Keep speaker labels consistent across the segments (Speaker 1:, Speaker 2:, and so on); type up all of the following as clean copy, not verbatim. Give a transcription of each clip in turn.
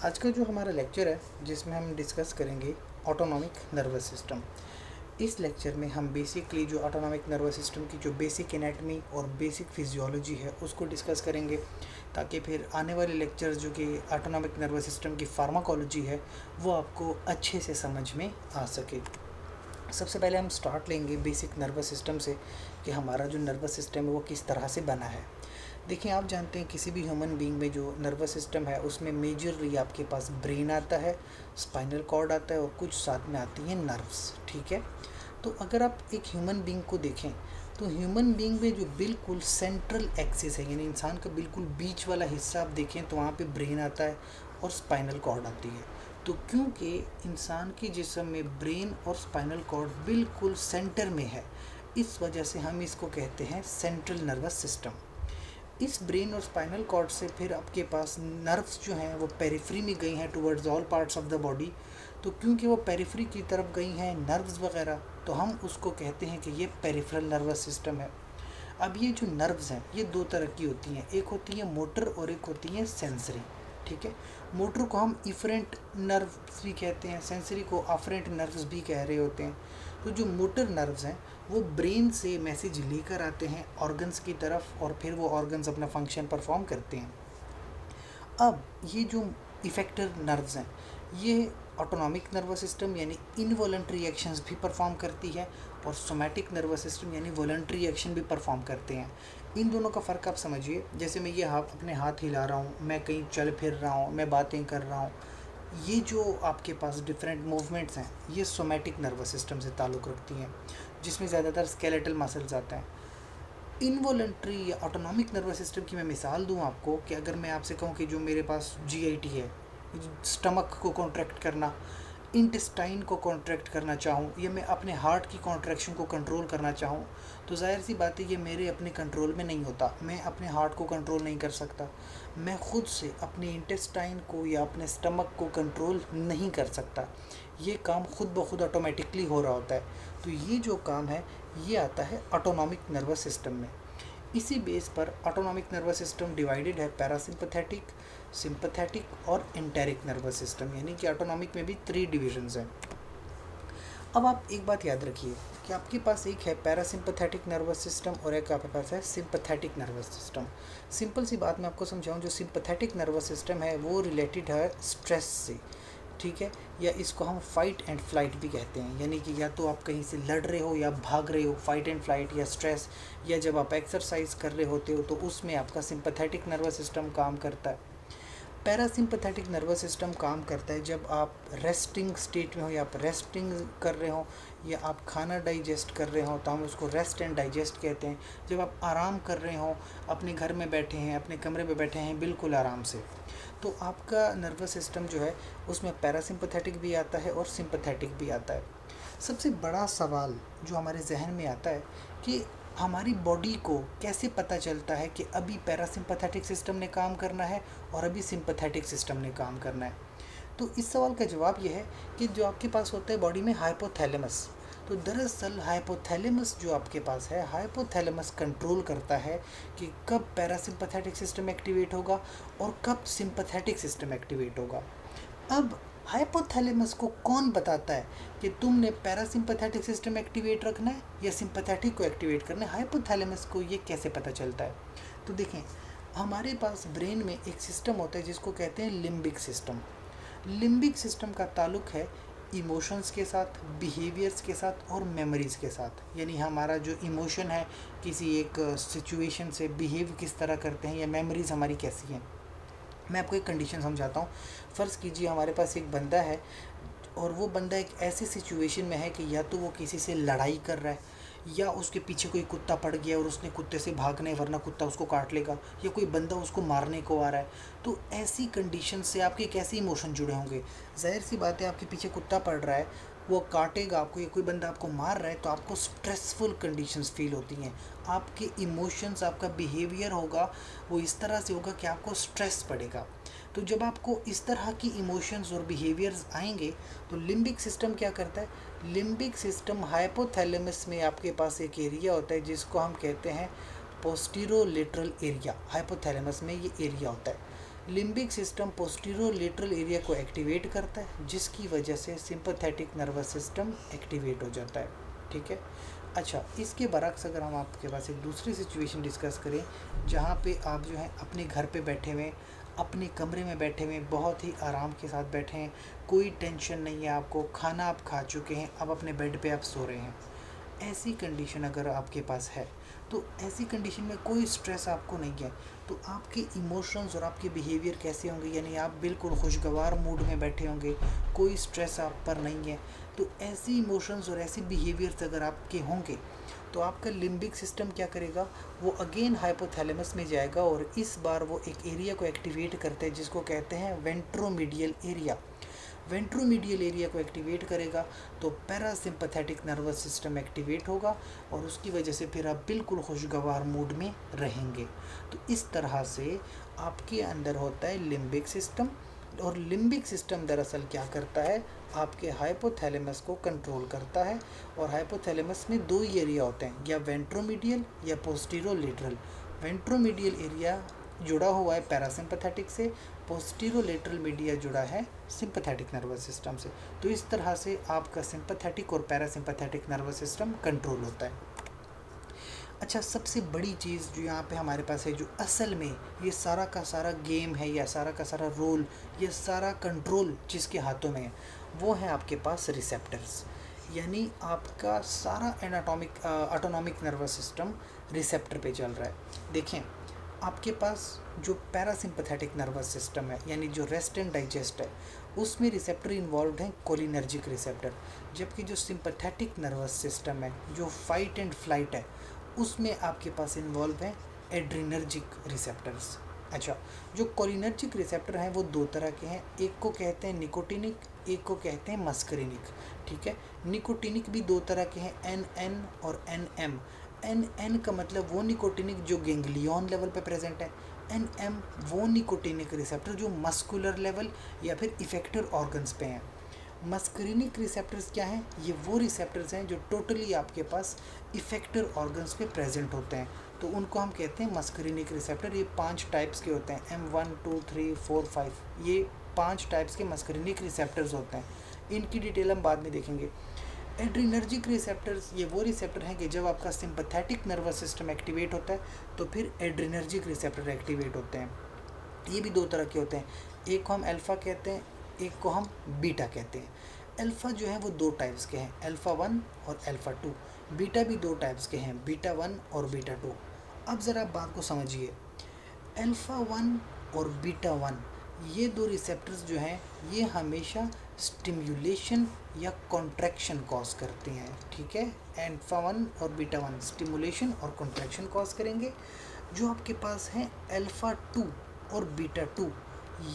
Speaker 1: आज का जो हमारा लेक्चर है जिसमें हम डिस्कस करेंगे ऑटोनॉमिक नर्वस सिस्टम। इस लेक्चर में हम बेसिकली जो ऑटोनॉमिक नर्वस सिस्टम की जो बेसिक एनाटमी और बेसिक फिजियोलॉजी है उसको डिस्कस करेंगे, ताकि फिर आने वाले लेक्चर्स जो कि ऑटोनॉमिक नर्वस सिस्टम की फार्माकोलॉजी है वो आपको अच्छे से समझ में आ सके। सबसे पहले हम स्टार्ट लेंगे बेसिक नर्वस सिस्टम से कि हमारा जो नर्वस सिस्टम है वो किस तरह से बना है। देखिए, आप जानते हैं किसी भी ह्यूमन बीइंग में जो नर्वस सिस्टम है उसमें मेजरली आपके पास ब्रेन आता है, स्पाइनल कॉर्ड आता है और कुछ साथ में आती हैं नर्व्स। ठीक है, तो अगर आप एक ह्यूमन बीइंग को देखें तो ह्यूमन बीइंग में जो बिल्कुल सेंट्रल एक्सिस है, यानी इंसान का बिल्कुल बीच वाला हिस्सा आप देखें तो वहाँ पे ब्रेन आता है और स्पाइनल कॉर्ड आती है। तो क्योंकि इंसान के जिस्म में ब्रेन और स्पाइनल कॉर्ड बिल्कुल सेंटर में है, इस वजह से हम इसको कहते हैं सेंट्रल नर्वस सिस्टम। इस ब्रेन और स्पाइनल कॉर्ड से फिर आपके पास नर्व्स जो हैं वो पेरिफ्री में गई हैं towards all parts of the body. तो क्योंकि वो पेरिफ्री की तरफ गई हैं नर्व्स वगैरह, तो हम उसको कहते हैं कि ये पेरिफेरल नर्वस सिस्टम है। अब ये जो नर्व्स हैं ये दो तरह की होती हैं, एक होती है मोटर और एक होती है सेंसरी। ठीक है, मोटर को हम इफरेंट नर्व्स भी कहते हैं, सेंसरी को अफरेंट नर्व्स भी कह रहे होते हैं। तो जो मोटर नर्व्स हैं वो ब्रेन से मैसेज लेकर आते हैं ऑर्गन्स की तरफ और फिर वो ऑर्गन्स अपना फंक्शन परफॉर्म करते हैं। अब ये जो इफेक्टर नर्व्स हैं ये ऑटोनॉमिक नर्वस सिस्टम यानी इनवॉलंटरी एक्शंस भी परफॉर्म करती है और सोमैटिक नर्वस सिस्टम यानी वॉलंटरी एक्शन भी परफॉर्म करते हैं। इन दोनों का फ़र्क आप समझिए, जैसे मैं ये अपने हाथ हिला रहा हूँ, मैं कहीं चल फिर रहा हूँ, मैं बातें कर रहा हूँ, ये जो आपके पास डिफरेंट मूवमेंट्स हैं ये सोमैटिक नर्वस सिस्टम से ताल्लुक़ रखती हैं, जिसमें ज़्यादातर स्केलेटल मसल्स आते हैं। इनवॉलंटरी या ऑटोनॉमिक नर्वस सिस्टम की मैं मिसाल दूं आपको कि अगर मैं आपसे कहूं कि जो मेरे पास जीआईटी है, स्टमक को कॉन्ट्रैक्ट करना, इंटेस्टाइन को कॉन्ट्रैक्ट करना चाहूँ या मैं अपने हार्ट की कॉन्ट्रैक्शन को कंट्रोल करना चाहूँ, तो जाहिर सी बात है ये मेरे अपने कंट्रोल में नहीं होता। मैं अपने हार्ट को कंट्रोल नहीं कर सकता, मैं ख़ुद से अपने इंटेस्टाइन को या अपने स्टमक को कंट्रोल नहीं कर सकता। ये काम खुद ब खुद ऑटोमेटिकली हो रहा होता है। तो ये जो काम है ये आता है ऑटोनॉमिक नर्वस सिस्टम में। इसी बेस पर ऑटोनॉमिक नर्वस सिस्टम डिवाइडेड है पैरासिम्पथेटिक, सिंपथेटिक और एंटेरिक नर्वस सिस्टम, यानी कि ऑटोनॉमिक में भी 3 डिविजन्स हैं। अब आप एक बात याद रखिए कि आपके पास एक है पैरासिम्पथेटिक नर्वस सिस्टम और एक आपके पास है सिंपथेटिक नर्वस सिस्टम। सिंपल सी बात मैं आपको समझाऊं, जो सिंपथेटिक नर्वस सिस्टम है वो रिलेटेड है स्ट्रेस से। ठीक है, या इसको हम फाइट एंड फ्लाइट भी कहते हैं, यानी कि या तो आप कहीं से लड़ रहे हो या भाग रहे हो, फाइट एंड फ्लाइट या स्ट्रेस, या जब आप एक्सरसाइज कर रहे होते हो तो उसमें आपका सिंपथेटिक नर्वस सिस्टम काम करता है। पैरासिम्पथेटिक नर्वस सिस्टम काम करता है जब आप रेस्टिंग स्टेट में हो या आप रेस्टिंग कर रहे हो या आप खाना डाइजेस्ट कर रहे हो, तो हम उसको रेस्ट एंड डाइजेस्ट कहते हैं। जब आप आराम कर रहे हो, अपने घर में बैठे हैं, अपने कमरे में बैठे हैं बिल्कुल आराम से, तो आपका नर्वस सिस्टम जो है उसमें पैरासिम्पथेटिक भी आता है और सिंपथेटिक भी आता है। सबसे बड़ा सवाल जो हमारे जहन में आता है कि हमारी बॉडी को कैसे पता चलता है कि अभी पैरासिम्पथेटिक सिस्टम ने काम करना है और अभी सिंपथेटिक सिस्टम ने काम करना है। तो इस सवाल का जवाब यह है कि जो आपके पास होता है बॉडी में हाइपोथैलेमस, तो दरअसल हाइपोथैलेमस जो आपके पास है, हाइपोथैलेमस कंट्रोल करता है कि कब पैरासिम्पथेटिक सिस्टम एक्टिवेट होगा और कब सिंपथेटिक सिस्टम एक्टिवेट होगा। अब हाइपोथैलेमस को कौन बताता है कि तुमने पैरासिम्पथेटिक सिस्टम एक्टिवेट रखना है या सिंपथेटिक को एक्टिवेट करना है? हाइपोथैलेमस को ये कैसे पता चलता है? तो देखें, हमारे पास ब्रेन में एक सिस्टम होता है जिसको कहते हैं लिम्बिक सिस्टम। लिम्बिक सिस्टम का ताल्लुक है इमोशंस के साथ, बिहेवियर्स के साथ और मेमोरीज़ के साथ। यानी हमारा जो इमोशन है किसी एक सिचुएशन से बिहेव किस तरह करते हैं या मेमोरीज़ हमारी कैसी हैं। मैं आपको एक कंडीशन समझाता हूँ। फ़र्ज़ कीजिए हमारे पास एक बंदा है और वो बंदा एक ऐसी सिचुएशन में है कि या तो वो किसी से लड़ाई कर रहा है या उसके पीछे कोई कुत्ता पड़ गया और उसने कुत्ते से भागना है वरना कुत्ता उसको काट लेगा, या कोई बंदा उसको मारने को आ रहा है। तो ऐसी कंडीशन से आपके कैसे इमोशन जुड़े होंगे? जाहिर सी बात है, आपके पीछे कुत्ता पड़ रहा है, वो काटेगा आपको, या कोई बंदा आपको मार रहा है, तो आपको स्ट्रेसफुल कंडीशंस फील होती हैं। आपके इमोशंस, आपका बिहेवियर होगा वो इस तरह से होगा कि आपको स्ट्रेस पड़ेगा। तो जब आपको इस तरह की इमोशंस और बिहेवियर्स आएंगे तो लिम्बिक सिस्टम क्या करता है? लिम्बिक सिस्टम हाइपोथैलेमस में आपके पास एक एरिया होता है जिसको हम कहते हैं पोस्टीरोलेटरल एरिया। हाइपोथैलेमस में ये एरिया होता है लिम्बिक सिस्टम पोस्टीरोलेटरल एरिया को एक्टिवेट करता है, जिसकी वजह से सिंपैथेटिक नर्वस सिस्टम एक्टिवेट हो जाता है। ठीक है। अच्छा, इसके बरक्स अगर हम आपके पास एक दूसरी सिचुएशन डिस्कस करें, जहाँ पे आप जो है अपने घर पे बैठे हुए, अपने कमरे में बैठे हुए, बहुत ही आराम के साथ बैठे हैं, कोई टेंशन नहीं है आपको, खाना आप खा चुके हैं, अब अपने बेड पे आप सो रहे हैं, ऐसी कंडीशन अगर आपके पास है, तो ऐसी कंडीशन में कोई स्ट्रेस आपको नहीं है, तो आपके इमोशंस और आपके बिहेवियर कैसे होंगे, यानी आप बिल्कुल खुशगवार मूड में बैठे होंगे, कोई स्ट्रेस आप पर नहीं है। तो ऐसी इमोशंस और ऐसी बिहेवियर्स अगर आपके होंगे, तो आपका लिम्बिक सिस्टम क्या करेगा, वो अगेन हाइपोथैलेमस में जाएगा और इस बार वो एक एरिया को एक्टिवेट करते हैं जिसको कहते हैं वेंट्रोमीडियल एरिया। वेंट्रोमीडियल एरिया को एक्टिवेट करेगा तो पैरासिम्पैथेटिक नर्वस सिस्टम एक्टिवेट होगा और उसकी वजह से फिर आप बिल्कुल खुशगवार मूड में रहेंगे। तो इस तरह से आपके अंदर होता है लिम्बिक सिस्टम, और लिम्बिक सिस्टम दरअसल क्या करता है, आपके हाइपोथैलेमस को कंट्रोल करता है। और हाइपोथैलेमस में दो ही एरिया होते हैं, या वेंट्रोमीडियल या पोस्टीरोलेटरल। वेंट्रोमीडियल एरिया जुड़ा हुआ है पैरासिम्पैथेटिक से, पोस्टीरोलेटरल मीडिया जुड़ा है सिंपैथेटिक नर्वस सिस्टम से। तो इस तरह से आपका सिंपैथेटिक और पैरासिम्पैथेटिक नर्वस सिस्टम कंट्रोल होता है। अच्छा, सबसे बड़ी चीज़ जो यहाँ पे हमारे पास है, जो असल में ये सारा का सारा गेम है, या सारा का सारा रोल, ये सारा कंट्रोल जिसके हाथों में है, वो है आपके पास रिसेप्टर्स। यानी आपका सारा ऑटोनॉमिक नर्वस सिस्टम रिसेप्टर पे चल रहा है। देखें, आपके पास जो पैरासिम्पैथेटिक नर्वस सिस्टम है, यानी जो रेस्ट एंड डाइजेस्ट है, उसमें रिसेप्टर इन्वॉल्व हैं, कोलिनर्जिक रिसेप्टर। जबकि जो सिंपैथेटिक नर्वस सिस्टम है, जो फाइट एंड फ्लाइट है, उसमें आपके पास इन्वॉल्व हैं एड्रीनर्जिक रिसेप्टर्स। अच्छा, जो कोलिनर्जिक रिसेप्टर हैं वो दो तरह के हैं, एक को कहते हैं निकोटिनिक, एक को कहते हैं मस्करिनिक। ठीक है। निकोटिनिक भी दो तरह के हैं, NN और NM। NN का मतलब वो निकोटिनिक जो गेंगलियन लेवल पे प्रेजेंट है, NM वो निकोटिनिक रिसेप्टर जो मस्कुलर लेवल या फिर इफेक्टर ऑर्गन्स पे हैं। मस्करिनिक रिसेप्टर्स क्या हैं, ये वो रिसेप्टर्स हैं जो टोटली आपके पास इफेक्टर ऑर्गन्स पे प्रेजेंट होते हैं, तो उनको हम कहते हैं मस्करिनिक रिसेप्टर। ये 5 टाइप्स के होते हैं, M1 2 3 4 5, ये 5 टाइप्स के मस्करिनिक रिसेप्टर्स होते हैं। इनकी डिटेल हम बाद में देखेंगे। एड्रीनर्जिक रिसेप्टर्स ये वो रिसेप्टर हैं कि जब आपका सिंपैथेटिक नर्वस सिस्टम एक्टिवेट होता है तो फिर एड्रीनर्जिक रिसेप्टर एक्टिवेट होते हैं। ये भी दो तरह के होते हैं, एक को हम अल्फ़ा कहते हैं, एक को हम बीटा कहते हैं। अल्फ़ा जो है वो 2 टाइप्स के हैं, अल्फ़ा 1 और अल्फ़ा 2। बीटा भी 2 टाइप्स के हैं, बीटा 1 और बीटा 2। अब ज़रा बात को समझिए, अल्फ़ा 1 और बीटा 1 ये दो रिसेप्टर्स जो हैं ये हमेशा स्टिमुलेशन या कॉन्ट्रैक्शन कॉज करते हैं। ठीक है, अल्फ़ा 1 और बीटा 1 स्टिमुलेशन और कॉन्ट्रैक्शन कॉज करेंगे। जो आपके पास हैं अल्फ़ा 2 और बीटा 2,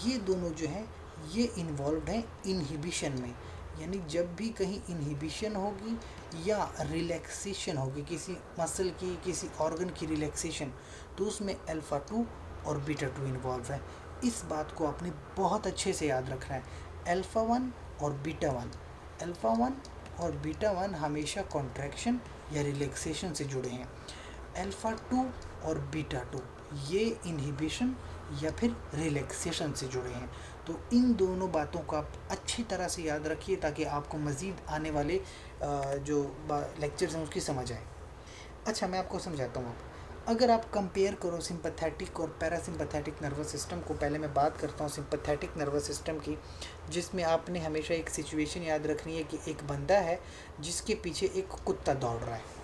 Speaker 1: ये दोनों जो हैं ये इन्वॉल्व हैं इनहिबिशन में, यानी जब भी कहीं इनहिबिशन होगी या रिलैक्सेशन होगी किसी मसल की, किसी ऑर्गन की रिलैक्सेशन, तो उसमें अल्फ़ा 2 और बीटा 2 इन्वॉल्व है। इस बात को आपने बहुत अच्छे से याद रखना है, अल्फ़ा 1 और बीटा 1, अल्फ़ा 1 और बीटा 1 हमेशा कॉन्ट्रैक्शन या रिलैक्सेशन से जुड़े हैं। अल्फ़ा 2 और बीटा 2 ये इनहिबिशन या फिर रिलैक्सेशन से जुड़े हैं। तो इन दोनों बातों को आप अच्छी तरह से याद रखिए ताकि आपको मज़ीद आने वाले जो लेक्चर्स हैं उसकी समझ आए। अच्छा, मैं आपको समझाता हूँ। अगर आप कंपेयर करो सिंपैथेटिक और पैरासिम्पैथेटिक नर्वस सिस्टम को, पहले मैं बात करता हूँ सिंपैथेटिक नर्वस सिस्टम की, जिसमें आपने हमेशा एक सिचुएशन याद रखनी है कि एक बंदा है जिसके पीछे एक कुत्ता दौड़ रहा है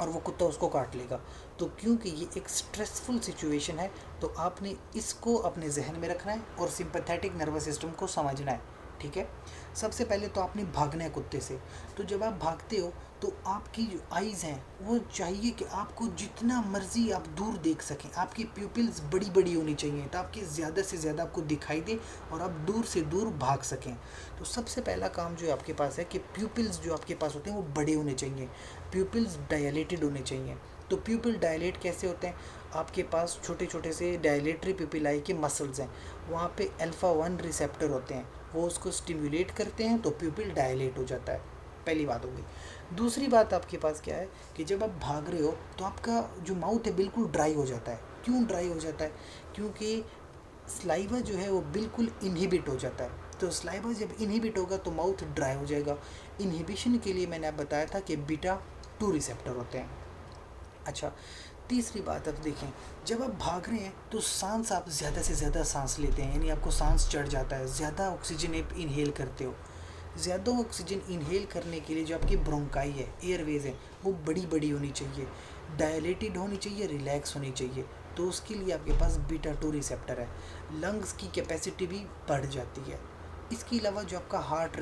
Speaker 1: और वो कुत्ता उसको काट लेगा। तो क्योंकि ये एक स्ट्रेसफुल सिचुएशन है तो आपने इसको अपने जहन में रखना है और सिंपैथेटिक नर्वस सिस्टम को समझना है। ठीक है। सबसे पहले तो आपने भागना है कुत्ते से। तो जब आप भागते हो तो आपकी जो आइज़ हैं वो चाहिए कि आपको जितना मर्ज़ी आप दूर देख सकें, आपकी प्यूपिल्स बड़ी बड़ी होनी चाहिए ताकि ज़्यादा से ज़्यादा आपको दिखाई दे और आप दूर से दूर भाग सकें। तो सबसे पहला काम जो आपके पास है कि प्यूपिल्स जो आपके पास होते हैं वो बड़े होने चाहिए, प्यूपिल्स डायलेटेड होने चाहिए। तो प्यूपिल डायलेट कैसे होते हैं, आपके पास छोटे छोटे से डायलेटरी प्यूपिलाई के मसल्स हैं, वहाँ पे अल्फ़ा 1 रिसेप्टर होते हैं, वो उसको स्टिमुलेट करते हैं तो प्यूपिल डायलेट हो जाता है। पहली बात हो गई। दूसरी बात आपके पास क्या है कि जब आप भाग रहे हो तो आपका जो माउथ है बिल्कुल ड्राई हो जाता है। क्यों ड्राई हो जाता है? क्योंकि स्लाइवा जो है वो बिल्कुल इनहिबिट हो जाता है। तो स्लाइवा जब इनहिबिट होगा तो माउथ ड्राई हो जाएगा। इनहिबिशन के लिए मैंने आप बताया था कि बीटा 2 रिसेप्टर होते हैं। अच्छा, तीसरी बात अब देखें, जब आप भाग रहे हैं तो सांस आप ज़्यादा से ज़्यादा सांस लेते हैं, यानी आपको सांस चढ़ जाता है, ज़्यादा ऑक्सीजन आप इनहेल करते हो। ज़्यादा ऑक्सीजन इनहेल करने के लिए जो आपकी ब्रोंकाई है, एयरवेज है, वो बड़ी बड़ी होनी चाहिए, डायलेटेड होनी चाहिए, रिलैक्स होनी चाहिए। तो उसके लिए आपके पास बीटा 2 रिसेप्टर है। लंग्स की कैपेसिटी भी बढ़ जाती है। इसके अलावा जो आपका हार्ट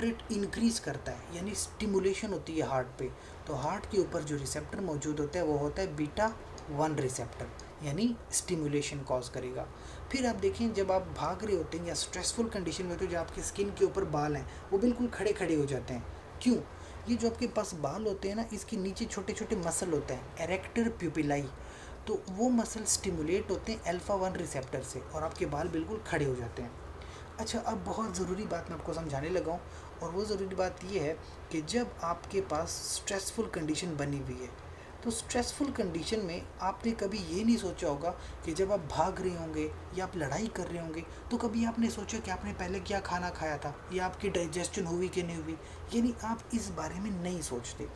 Speaker 1: रेट इंक्रीज़ करता है, यानी स्टिमुलेशन होती है हार्ट पे। तो हार्ट के ऊपर जो रिसेप्टर मौजूद होता है वो होता है बीटा 1 रिसेप्टर, यानी स्टिमुलेशन कॉज करेगा। फिर आप देखें, जब आप भाग रहे होते हैं या स्ट्रेसफुल कंडीशन में होते हैं, जो आपकी स्किन के ऊपर बाल हैं वो बिल्कुल खड़े खड़े हो जाते हैं। क्यों? ये जो आपके पास बाल होते हैं ना, इसके नीचे छोटे छोटे मसल होते हैं, एरेक्टर प्यूपिलाई। तो वो मसल स्टिमुलेट होते हैं अल्फा 1 रिसेप्टर से और आपके बाल बिल्कुल खड़े हो जाते हैं। अच्छा, अब बहुत ज़रूरी बात मैं आपको समझाने लगा हूँ, और वो ज़रूरी बात ये है कि जब आपके पास स्ट्रेसफुल कंडीशन बनी हुई है, तो स्ट्रेसफुल कंडीशन में आपने कभी ये नहीं सोचा होगा कि जब आप भाग रहे होंगे या आप लड़ाई कर रहे होंगे तो कभी आपने सोचा कि आपने पहले क्या खाना खाया था या आपकी डाइजेशन हुई कि नहीं हुई, यानी आप इस बारे में नहीं सोचते।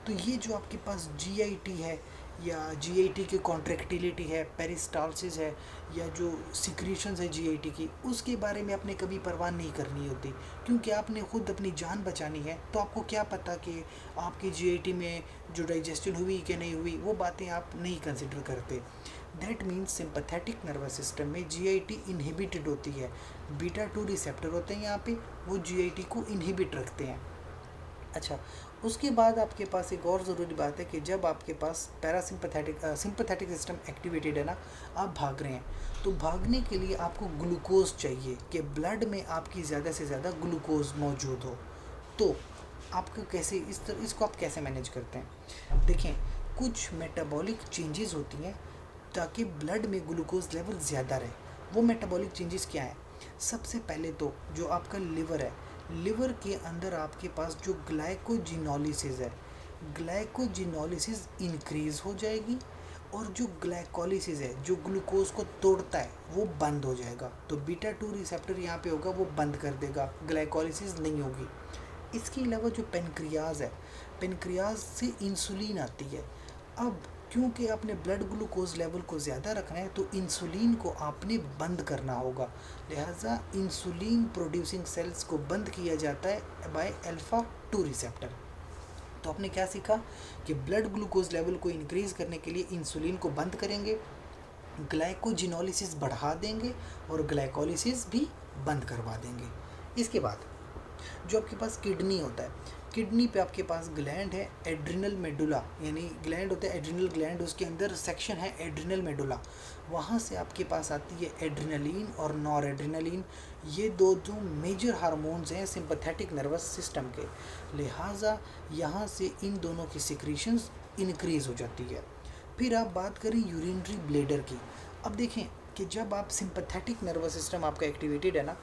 Speaker 1: तो ये जो आपके पास जीआईटी है या जीआईटी की कॉन्ट्रैक्टिलिटी है, पेरिस्टालसिस है, या जो सिक्रीशंस है जीआईटी की, उसके बारे में आपने कभी परवाह नहीं करनी होती, क्योंकि आपने खुद अपनी जान बचानी है। तो आपको क्या पता कि आपकी जीआईटी में जो डाइजेशन हुई कि नहीं हुई, वो बातें आप नहीं कंसिडर करते। That means sympathetic nervous system में जीआईटी इनहिबिटेड होती है। बीटा 2 रिसेप्टर होते हैं यहाँ पे, वो जीआईटी को इनहिबिट रखते हैं। अच्छा, उसके बाद आपके पास एक और ज़रूरी बात है कि जब आपके पास सिंपैथेटिक सिस्टम एक्टिवेटेड है ना, आप भाग रहे हैं, तो भागने के लिए आपको ग्लूकोज चाहिए कि ब्लड में आपकी ज़्यादा से ज़्यादा ग्लूकोज मौजूद हो। तो आपको कैसे इसको आप कैसे मैनेज करते हैं? देखें, कुछ मेटाबॉलिक चेंजेस होती हैं ताकि ब्लड में ग्लूकोज लेवल ज़्यादा रहे। वो मेटाबॉलिक चेंजेस क्या है? सबसे पहले तो जो आपका लिवर है, लिवर के अंदर आपके पास जो ग्लाइकोजिनोलिसिस है, ग्लाइकोजिनोलिसिस इंक्रीज़ हो जाएगी, और जो ग्लाइकोलिसिस है, जो ग्लूकोज को तोड़ता है, वो बंद हो जाएगा। तो बीटा 2 रिसेप्टर यहाँ पे होगा, वो बंद कर देगा, ग्लाइकोलिसिस नहीं होगी। इसके अलावा जो पेनक्रियाज है, पेनक्रियाज से इंसुलिन आती है। अब क्योंकि आपने ब्लड ग्लूकोज लेवल को ज़्यादा रखना है, तो इंसुलिन को आपने बंद करना होगा। लिहाजा इंसुलिन प्रोड्यूसिंग सेल्स को बंद किया जाता है बाय अल्फा 2 रिसेप्टर। तो आपने क्या सीखा कि ब्लड ग्लूकोज लेवल को इंक्रीज़ करने के लिए इंसुलिन को बंद करेंगे, ग्लाइकोजिनोलिसिस बढ़ा देंगे, और ग्लाइकोलिसिस भी बंद करवा देंगे। इसके बाद जो आपके पास किडनी होता है, किडनी पे आपके पास ग्लैंड है एड्रिनल मेडुला, यानी ग्लैंड होता है एड्रिनल ग्लैंड, उसके अंदर सेक्शन है एड्रिनल मेडुला। वहाँ से आपके पास आती है एड्रिनलिन और नॉर एड्रिनलिन। ये दो मेजर हार्मोन्स हैं सिंपैथेटिक नर्वस सिस्टम के। लिहाजा यहाँ से इन दोनों की सिक्रीशंस इंक्रीज़ हो जाती है। फिर आप बात करें यूरिनरी ब्लैडर की। अब देखें कि जब आप सिंपैथेटिक नर्वस सिस्टम आपका एक्टिवेटेड है ना,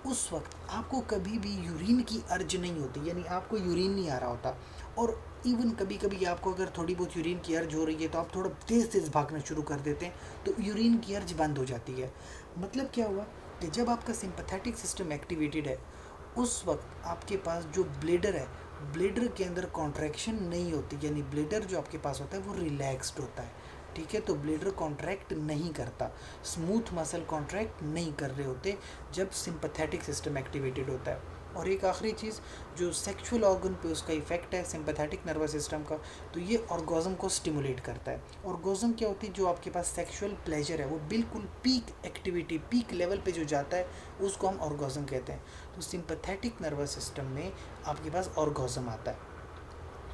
Speaker 1: उस वक्त आपको कभी भी यूरिन की अर्ज नहीं होती, यानी आपको यूरिन नहीं आ रहा होता। और इवन कभी कभी आपको अगर थोड़ी बहुत यूरिन की अर्ज हो रही है तो आप थोड़ा तेज़ तेज़ भागना शुरू कर देते हैं, तो यूरिन की अर्ज बंद हो जाती है। मतलब क्या हुआ कि जब आपका सिंपैथेटिक सिस्टम एक्टिवेटेड है, उस वक्त आपके पास जो ब्लेडर है, ब्लेडर के अंदर कॉन्ट्रैक्शन नहीं होती, यानी ब्लेडर जो आपके पास होता है वो रिलैक्स्ड होता है। ठीक है, तो ब्लेडर कॉन्ट्रैक्ट नहीं करता, स्मूथ मसल कॉन्ट्रैक्ट नहीं कर रहे होते जब सिंपैथेटिक सिस्टम एक्टिवेटेड होता है। और एक आखिरी चीज़, जो सेक्सुअल ऑर्गन पे उसका इफेक्ट है सिंपैथेटिक नर्वस सिस्टम का, तो ये ऑर्गेज़म को स्टिमुलेट करता है। ऑर्गेज़म क्या होती है? जो आपके पास सेक्सुअल प्लेजर है वो बिल्कुल पीक एक्टिविटी, पीक लेवल पे जो जाता है उसको हम ऑर्गेज़म कहते हैं। तो सिंपैथेटिक नर्वस सिस्टम में आपके पास ऑर्गेज़म आता है।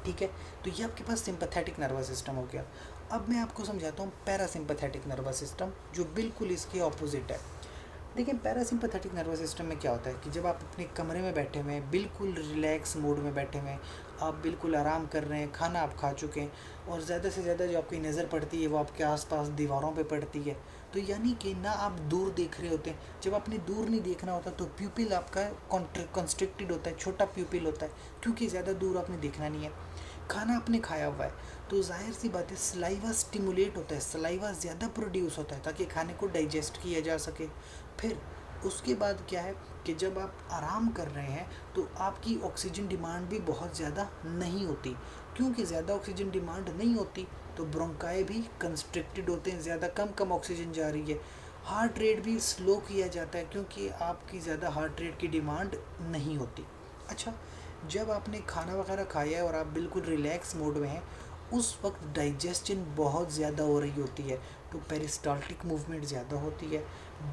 Speaker 1: ठीक है, तो ये आपके पास सिंपैथेटिक नर्वस सिस्टम हो गया। अब मैं आपको समझाता हूँ पैरासिम्पैथेटिक नर्वस सिस्टम, जो बिल्कुल इसके ऑपोजिट है। देखिए, पैरासिम्पैथेटिक नर्वस सिस्टम में क्या होता है कि जब आप अपने कमरे में बैठे हुए हैं, बिल्कुल रिलैक्स मोड में बैठे हुए हैं, आप बिल्कुल आराम कर रहे हैं, खाना आप खा चुके हैं, और ज़्यादा से ज़्यादा जो आपकी नज़र पड़ती है वो आपके आसपास दीवारों पे पड़ती है। तो यानी कि ना आप दूर देख रहे होते हैं। जब आपने दूर नहीं देखना होता तो प्यूपिल आपका कंस्ट्रिक्टेड होता है, छोटा प्यूपिल होता है, क्योंकि ज़्यादा दूर आपने देखना नहीं है। खाना आपने खाया हुआ है तो जाहिर सी बात है सलाइवा स्टिमुलेट होता है, सलाइवा ज़्यादा प्रोड्यूस होता है ताकि खाने को डाइजेस्ट किया जा सके। फिर उसके बाद क्या है कि जब आप आराम कर रहे हैं तो आपकी ऑक्सीजन डिमांड भी बहुत ज़्यादा नहीं होती। क्योंकि ज़्यादा ऑक्सीजन डिमांड नहीं होती तो ब्रोंकाई भी कंस्ट्रिक्टेड होते हैं, ज़्यादा कम ऑक्सीजन जा रही है। हार्ट रेट भी स्लो किया जाता है क्योंकि आपकी ज़्यादा हार्ट रेट की डिमांड नहीं होती। अच्छा, जब आपने खाना वगैरह खाया है और आप बिल्कुल रिलैक्स मोड में हैं, उस वक्त डाइजेशन बहुत ज़्यादा हो रही होती है, तो पेरिस्टाल्टिक मूवमेंट ज़्यादा होती है,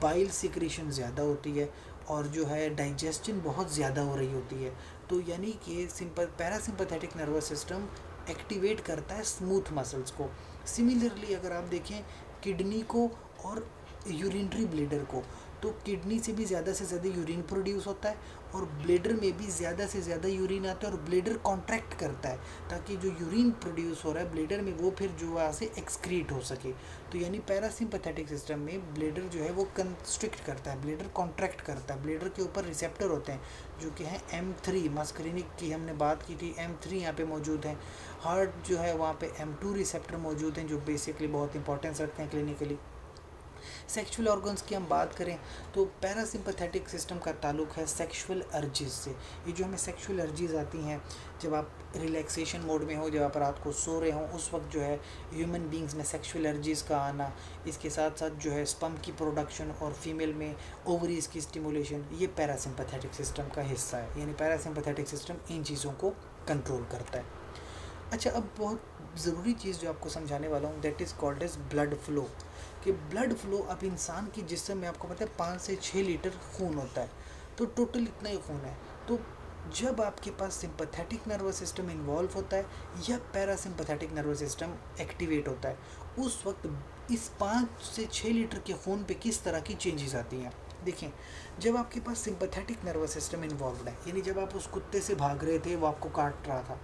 Speaker 1: बाइल सिक्रीशन ज़्यादा होती है और जो है डाइजेशन बहुत ज़्यादा हो रही होती है। तो यानी कि पैरासिम्पथेटिक नर्वस सिस्टम एक्टिवेट करता है स्मूथ मसल्स को। सिमिलरली अगर आप देखें किडनी को और यूरिनरी ब्लेडर को, तो किडनी से भी ज़्यादा से ज़्यादा यूरिन प्रोड्यूस होता है और ब्लेडर में भी ज़्यादा से ज़्यादा यूरिन आता है और ब्लेडर कॉन्ट्रैक्ट करता है ताकि जो यूरिन प्रोड्यूस हो रहा है ब्लेडर में वो फिर जो वहाँ से एक्सक्रीट हो सके। तो यानी पैरासिम्पथेटिक सिस्टम में ब्लेडर जो है वो कंस्ट्रिक्ट करता है, ब्लेडर कॉन्ट्रैक्ट करता है। ब्लेडर के ऊपर रिसेप्टर होते हैं जो कि हैं M3, मस्करिनिक की हमने बात की थी, M3 यहाँ पे मौजूद हैं। हार्ट जो है वहाँ पे M2 रिसेप्टर मौजूद हैं जो बेसिकली बहुत इंपॉर्टेंस रखते हैं क्लिनिकली। सेक्सुअल ऑर्गन्स की हम बात करें तो पैरासिम्पथेटिक सिस्टम का ताल्लुक है सेक्सुअल अर्जीज से। ये जो हमें सेक्सुअल अर्जीज आती हैं जब आप रिलैक्सेशन मोड में हो, जब आप रात को सो रहे हों, उस वक्त जो है ह्यूमन बींग्स में सेक्सुअल अर्जीज का आना, इसके साथ साथ जो है स्पर्म की प्रोडक्शन और फीमेल में ओवरीज की स्टिमुलेशन, ये पैरासिम्पथेटिक सिस्टम का हिस्सा है। यानी पैरासिम्पथेटिक सिस्टम इन चीज़ों को कंट्रोल करता है। अच्छा, अब बहुत ज़रूरी चीज़ जो आपको समझाने वाला हूँ that is called as blood flow. कि ब्लड फ्लो अब इंसान की जिस्म में आपको पता है 5 से 6 लीटर खून होता है, तो टोटल इतना ही खून है। तो जब आपके पास सिंपैथेटिक नर्वस सिस्टम इन्वॉल्व होता है या पैरासिम्पैथेटिक नर्वस सिस्टम एक्टिवेट होता है, उस वक्त इस 5 से 6 लीटर के खून पे किस तरह की चेंजेस आती हैं। देखें, जब आपके पास सिंपैथेटिक नर्वस सिस्टम इन्वॉल्व है, यानी जब आप उस कुत्ते से भाग रहे थे, वो आपको काट रहा था,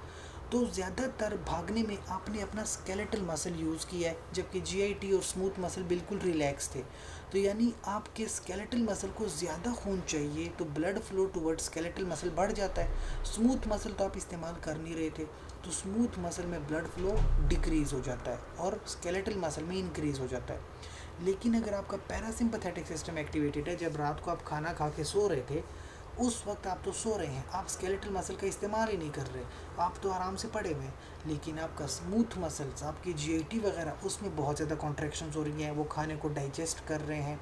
Speaker 1: तो ज़्यादातर भागने में आपने अपना स्केलेटल मसल यूज़ किया है, जबकि जीआईटी और स्मूथ मसल बिल्कुल रिलैक्स थे। तो यानी आपके स्केलेटल मसल को ज़्यादा खून चाहिए, तो blood flow toward skeletal muscle बढ़ जाता है। स्मूथ मसल तो आप इस्तेमाल कर नहीं रहे थे, तो स्मूथ मसल में ब्लड फ्लो डिक्रीज़ हो जाता है और स्केलेटल मसल में इंक्रीज़ हो जाता है। लेकिन अगर आपका पैरासिम्पैथेटिक सिस्टम एक्टिवेटेड है, जब रात को आप खाना खा के सो रहे थे, उस वक्त आप तो सो रहे हैं, आप स्केलेटल मसल का इस्तेमाल ही नहीं कर रहे, आप तो आराम से पड़े हुए हैं, लेकिन आपका स्मूथ मसल्स, आपकी जीआईटी वगैरह, उसमें बहुत ज़्यादा कॉन्ट्रैक्शंस हो रही हैं, वो खाने को डाइजेस्ट कर रहे हैं।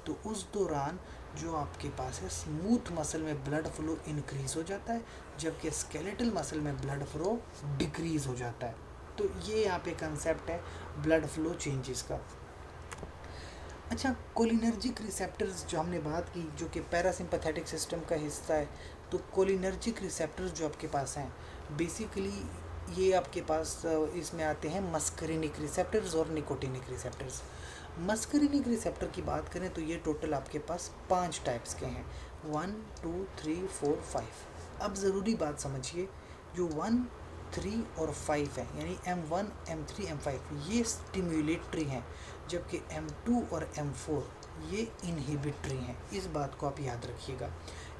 Speaker 1: तो उस दौरान जो आपके पास है स्मूथ मसल में ब्लड फ्लो इंक्रीज़ हो जाता है, जबकि स्केलेटल मसल में ब्लड फ्लो डिक्रीज़ हो जाता है। तो ये यहाँ पे कंसेप्ट है ब्लड फ्लो चेंजेस का। अच्छा, कोलिनर्जिक रिसेप्टर्स जो हमने बात की, जो कि पैरासिम्पैथेटिक सिस्टम का हिस्सा है, तो कोलिनर्जिक रिसेप्टर्स जो आपके पास हैं, बेसिकली ये आपके पास इसमें आते हैं मस्करिनिक रिसेप्टर्स और निकोटिनिक रिसेप्टर्स। मस्करिनिक रिसेप्टर की बात करें तो ये टोटल आपके पास 5 टाइप्स के हैं, 1 2 3 4 5। अब ज़रूरी बात समझिए, जो 1 3 और 5 है, यानी M1 M3 M5 ये स्टिम्युलेटरी हैं, जबकि M2 और M4 ये इनहिबिटरी हैं। इस बात को आप याद रखिएगा।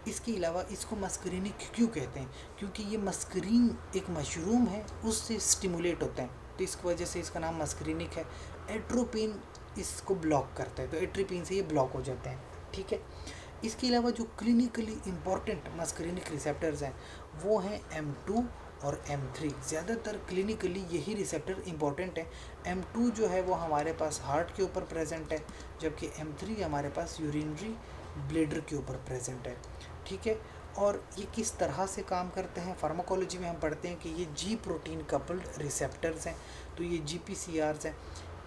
Speaker 1: इसके अलावा इसको मस्करिनिक क्यों कहते हैं? क्योंकि ये मस्करीन एक मशरूम है, उससे स्टिमुलेट होते हैं, तो इस वजह से इसका नाम मस्करिनिक है। एट्रोपिन इसको ब्लॉक करता है, तो एट्रोपिन से ये ब्लॉक हो जाते हैं, ठीक है। इसके अलावा जो क्लिनिकली इम्पॉर्टेंट मस्करिनिक रिसेप्टर्स हैं वो हैं M2 और M3। ज़्यादातर क्लिनिकली यही रिसेप्टर इंपॉर्टेंट है। M2 जो है वो हमारे पास हार्ट के ऊपर प्रेजेंट है, जबकि M3 हमारे पास यूरिनरी ब्लेडर के ऊपर प्रेजेंट है, ठीक है। और ये किस तरह से काम करते हैं, फार्माकोलॉजी में हम पढ़ते हैं कि ये G प्रोटीन कपल्ड रिसेप्टर्स हैं, तो ये GPCRs हैं।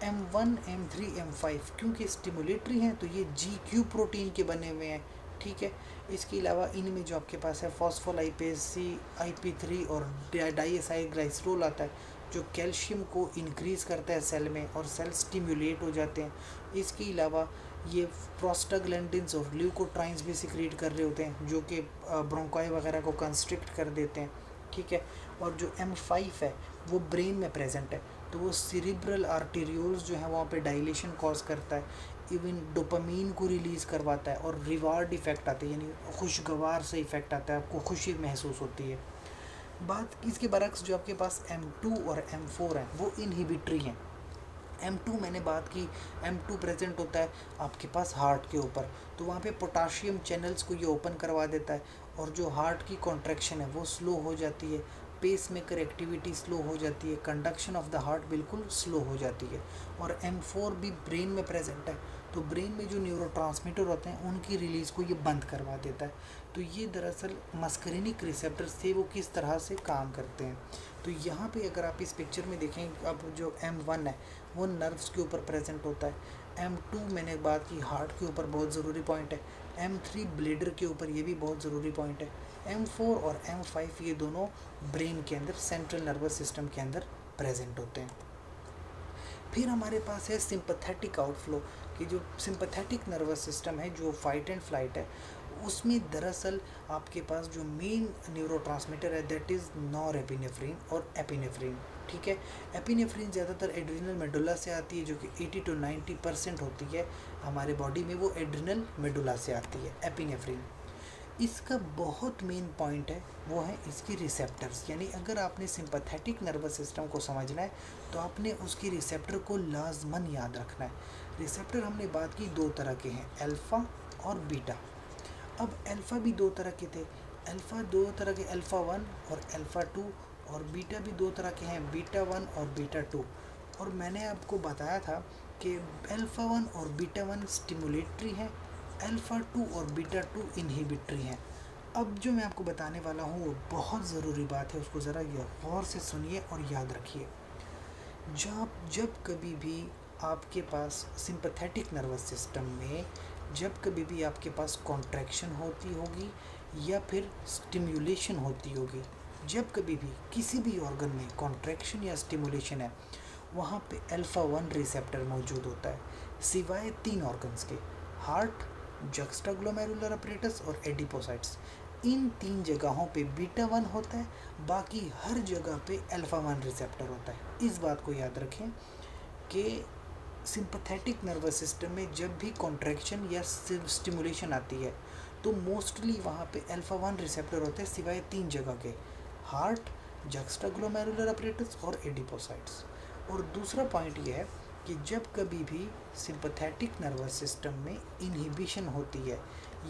Speaker 1: M1 M3 M5 क्योंकि स्टिमुलेटरी हैं, तो ये GQ प्रोटीन के बने हुए हैं, ठीक है। इसके अलावा इनमें जो आपके पास है फॉस्फोलाइपेज C, IP3 और डाईएसाइल ग्लाइसरोल आता है, जो कैल्शियम को इंक्रीज़ करता है सेल में और सेल स्टिमुलेट हो जाते हैं। इसके अलावा ये प्रोस्टाग्लैंडिन्स और ल्यूकोट्राइन्स भी सिक्रीट कर रहे होते हैं, जो कि ब्रोंकाई वगैरह को कंस्ट्रिक्ट कर देते हैं, ठीक है। और जो M5 है वो ब्रेन में प्रेजेंट है, तो वो सेरिब्रल आर्टेरियोल्स जो है वहाँ पे डायलेशन कॉज करता है, इवन डोपामीन को रिलीज़ करवाता है और रिवार्ड इफ़ेक्ट आता है, यानी खुशगवार से इफ़ेक्ट आता है, आपको खुशी महसूस होती है। बात इसके बरक्स जो आपके पास M2 और M4 हैं वो इनहिबिटरी हैं। M2 मैंने बात की, M2 प्रेजेंट होता है आपके पास हार्ट के ऊपर, तो वहाँ पे पोटाशियम चैनल्स को ये ओपन करवा देता है और जो हार्ट की कॉन्ट्रैक्शन है वो स्लो हो जाती है, पेस मेकर एक्टिविटी स्लो हो जाती है, कंडक्शन ऑफ द हार्ट बिल्कुल स्लो हो जाती है। और M4 भी ब्रेन में प्रेजेंट है, तो ब्रेन में जो न्यूरोट्रांसमीटर होते हैं उनकी रिलीज़ को ये बंद करवा देता है। तो ये दरअसल मस्करिनिक रिसेप्टर्स थे, वो किस तरह से काम करते हैं। तो यहाँ पे अगर आप इस पिक्चर में देखें, अब जो M1 है वो नर्व्स के ऊपर प्रेजेंट होता है, M2 मैंने बात की हार्ट के ऊपर बहुत ज़रूरी पॉइंट है, M3 ब्लेडर के ऊपर ये भी बहुत ज़रूरी पॉइंट है, M4 और M5 ये दोनों ब्रेन के अंदर सेंट्रल नर्वस सिस्टम के अंदर प्रेजेंट होते हैं। फिर हमारे पास है सिंपैथेटिक आउटफ्लो, कि जो सिंपैथेटिक नर्वस सिस्टम है जो फाइट एंड फ्लाइट है, उसमें दरअसल आपके पास जो मेन न्यूरोट्रांसमीटर है दैट इज़ नॉरएपिनेफ्रिन और एपिनेफ्रिन। ठीक है, एपिनेफ्रिन ज़्यादातर एड्रिनल मेडुला से आती है, जो कि 80 to 90% होती है हमारे बॉडी में, वो एड्रिनल मेडुला से आती है एपिनेफ्रिन। इसका बहुत मेन पॉइंट है वो है इसकी रिसेप्टर्स, यानी अगर आपने सिंपैथेटिक नर्वस सिस्टम को समझना है तो आपने उसकी रिसेप्टर को लाजमन याद रखना है। रिसेप्टर हमने बात की दो तरह के हैं, अल्फ़ा और बीटा। अब अल्फ़ा भी दो तरह के थे, अल्फ़ा दो तरह के, अल्फ़ा 1 और अल्फ़ा 2, और बीटा भी दो तरह के हैं, बीटा 1 और बीटा 2। और मैंने आपको बताया था कि अल्फ़ा 1 और बीटा 1 स्टिमुलेटरी हैं, अल्फ़ा 2 और बीटा 2 इनहिबिटरी हैं। अब जो मैं आपको बताने वाला हूँ वो बहुत ज़रूरी बात है, उसको ज़रा गौर से सुनिए और याद रखिए। जब कभी भी आपके पास सिंपैथेटिक नर्वस सिस्टम में जब कभी भी आपके पास कॉन्ट्रैक्शन होती होगी या फिर स्टिम्युलेशन होती होगी, जब कभी भी किसी भी ऑर्गन में कॉन्ट्रैक्शन या स्टिमुलेशन है, वहाँ पे अल्फ़ा 1 रिसेप्टर मौजूद होता है, सिवाय 3 ऑर्गन्स के, हार्ट, जक्स्टाग्लोमेरुलर अपरेटस और एडिपोसाइट्स। इन 3 जगहों पे बीटा 1 होता है, बाकी हर जगह पे अल्फ़ा 1 रिसेप्टर होता है। इस बात को याद रखें कि सिंपैथेटिक नर्वस सिस्टम में जब भी कॉन्ट्रैक्शन या स्टिमुलेशन आती है तो मोस्टली वहाँ पे अल्फ़ा 1 रिसेप्टर होते हैं, सिवाय 3 जगह के, हार्ट, जक्स्टाग्लोमेरुलर अपरेटस और एडिपोसाइट्स। और दूसरा पॉइंट ये है कि जब कभी भी सिंपैथेटिक नर्वस सिस्टम में इनहिबिशन होती है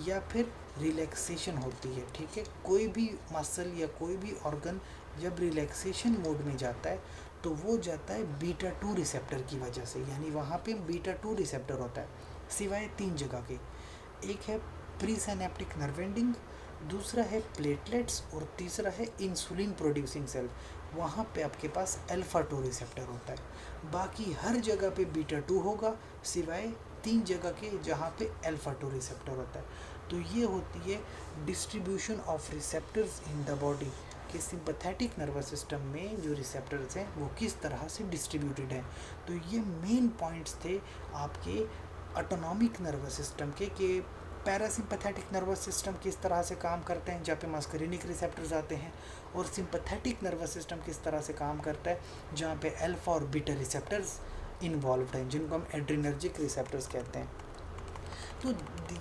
Speaker 1: या फिर रिलैक्सेशन होती है, ठीक है, कोई भी मसल या कोई भी ऑर्गन जब रिलैक्सेशन मोड में जाता है तो वो जाता है बीटा 2 रिसेप्टर की वजह से, यानी वहाँ पे बीटा 2 रिसेप्टर होता है, सिवाय 3 जगह के। एक है प्री सिनेप्टिक नर्व एंडिंग, दूसरा है प्लेटलेट्स और तीसरा है इंसुलिन प्रोड्यूसिंग सेल, वहाँ पे आपके पास अल्फ़ा 2 रिसेप्टर होता है। बाकी हर जगह पे बीटा 2 होगा, सिवाय 3 जगह के जहाँ पे अल्फ़ा 2 रिसेप्टर होता है। तो ये होती है distribution of receptors in the body, कि सिंपैथेटिक नर्वस सिस्टम में जो रिसेप्टर्स हैं वो किस तरह से डिस्ट्रीब्यूटेड हैं। तो ये मेन पॉइंट्स थे आपके ऑटोनॉमिक नर्वस सिस्टम के, कि पैरासिम्पैथेटिक नर्वस सिस्टम किस तरह से काम करते हैं जहाँ पे मस्करिनिक रिसेप्टर्स आते हैं, और सिंपैथेटिक नर्वस सिस्टम किस तरह से काम करता है जहाँ पे अल्फ़ा और बीटा रिसेप्टर्स इन्वॉल्व्ड हैं, जिनको हम एड्रिनर्जिक रिसेप्टर्स कहते हैं। तो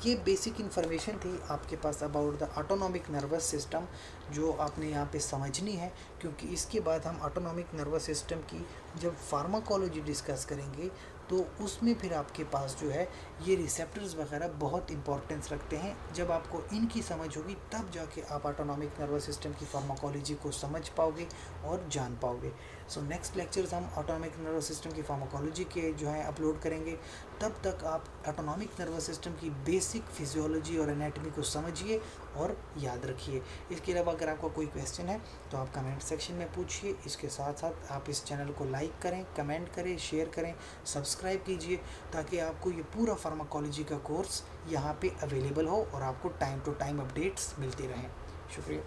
Speaker 1: ये बेसिक इन्फॉर्मेशन थी आपके पास about the autonomic nervous system, जो आपने यहाँ पे समझनी है, क्योंकि इसके बाद हम ऑटोनॉमिक नर्वस सिस्टम की जब फार्माकोलॉजी डिस्कस करेंगे तो उसमें फिर आपके पास जो है ये रिसेप्टर्स वगैरह बहुत इंपॉर्टेंस रखते हैं। जब आपको इनकी समझ होगी तब जाके आप ऑटोनॉमिक नर्वस सिस्टम की फार्माकोलॉजी को समझ पाओगे और जान पाओगे। सो नेक्स्ट लेक्चर्स हम ऑटोनॉमिक नर्वस सिस्टम की फार्माकोलॉजी के जो है अपलोड करेंगे। तब तक आप ऑटोनॉमिक नर्वस सिस्टम की बेसिक फिजियोलॉजी और एनाटॉमी को समझिए और याद रखिए। इसके अलावा अगर आपका कोई क्वेश्चन है तो आप कमेंट सेक्शन में पूछिए। इसके साथ साथ आप इस चैनल को लाइक करें, कमेंट करें, शेयर करें, सब्सक्राइब कीजिए, ताकि आपको ये पूरा फार्माकोलॉजी का कोर्स यहाँ पे अवेलेबल हो और आपको टाइम टू टाइम अपडेट्स मिलती रहें। शुक्रिया।